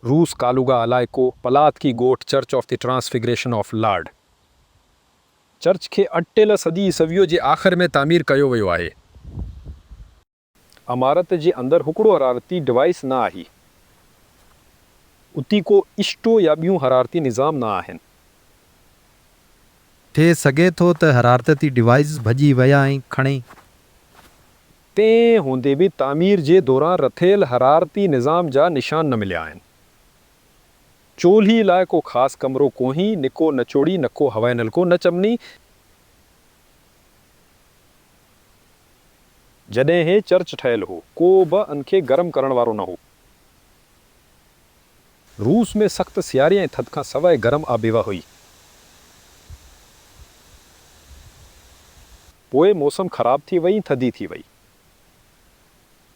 रूस कालुगा अलाइको पलात की गोठ church of the transfiguration of Lord. Church खे अटेल सदी ईसवीअ जे आख़िर में तामीर कयो वियो आहे। इमारत जे अंदरि हिकिड़ो हरारती डिवाइस न आहे। उती को इष्टो या ॿियूं हरारती निज़ाम न आहिनि। थी सघे थो त हरारती डिवाइस भॼी विया ऐं खणे। तंहिं हूंदे बि तामीर जे दौरान रथियल हरारती निज़ाम जा निशान न मिलिया आहिनि। चोल्ही लाइ को ख़ासि कमिरो कोही, न को नचोड़ी, न को हवाई नलको, न चमनी। जॾहिं हे चर्च ठहियल हो, को बि अनखे गरम करण वारो न हो। रूस में सख़्त सियारे ऐं थधि खां सवाइ गरम आबहवा हुई। पोइ मौसम ख़राब थी वई, थधी थी वई।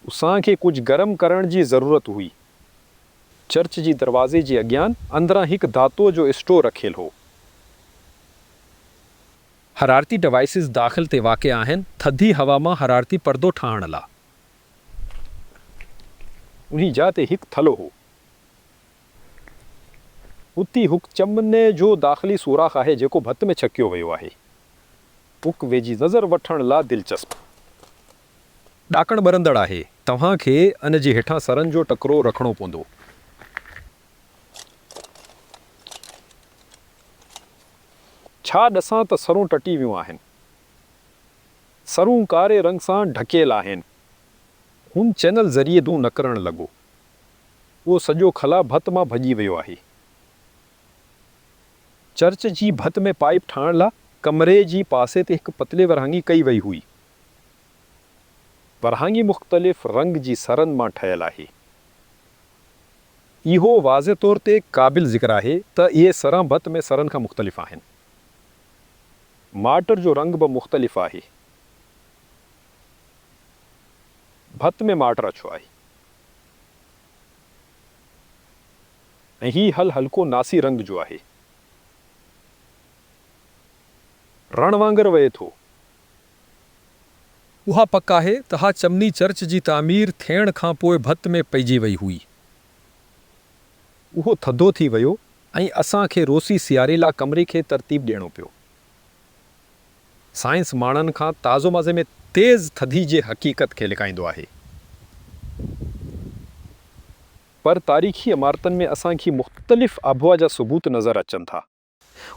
असांखे कुझु गरम करण जी ज़रूरत हुई। चर्च जी दरवाज़े जे अॻियां अंदरां हिकु धातो जो स्टोर रखियलु हो। हरारती डिवाइसिस दाख़िल ते वाक़िअ आहिनि, थधी हवा मां हरारती पर्दो ठाहिण लाइ। उन्ही जाइ ते हिकु थलो हो। उती हिकु चमने जो दाख़िली सुराख़ आहे जेको भत में छकियो वियो आहे। उक वेझी नज़र वठण लाइ दिलचस्प ॾाकण ॿरंदड़ आहे। तव्हांखे इन जे हेठां सरनि जो टकिरो रखणो पवंदो। छा ॾिसां त सरूं टटी वियूं आहिनि। सरूं कारे रंग सां ढकियल आहिनि। हुन चैनल ज़रिए दूं न करणु लॻो। उहो सॼो खला भत मां भॼी वियो आहे। चर्च जी भत में पाइप ठाहिण लाइ कमरे जी पासे ते हिकु पतले वरहांगी कई वई हुई। वरहांगी मुख़्तलिफ़ रंग जी सरनि मां ठहियल आहे। इहो वाज़े तौर ते क़ाबिल ज़िक्र आहे त इहे सरां भत में सरनि खां मुख़्तलिफ़ आहिनि। माटर जो रंग बि मुख़्तलिफ़ आहे। भत में माटर अछो आहे ऐं हीउ हल्को नासी रंग जो आहे। रण वांगुरु वहे थो। उहा पक आहे त हा चमनी चर्च जी तामीर थियण खां पोइ भत में पइजी वई हुई। उहो थधो थी वियो ऐं असांखे रोसी सियारे लाइ कमरे खे तरतीब ॾियणो पियो। साइंस माण्हुनि खां ताज़ो मज़े में तेज़ थधी जे हक़ीक़त खे लिकाईंदो आहे। पर तारीख़ी इमारतनि में असांखे मुख़्तलिफ़ आबहवा जा सबूत नज़र अचनि था।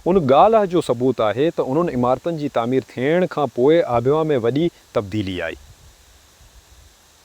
उन ॻाल्हि जो सबूत आहे त उन्हनि इमारतनि जी तामीर थियण खां पोइ आबहवा में वॾी तब्दीली आई।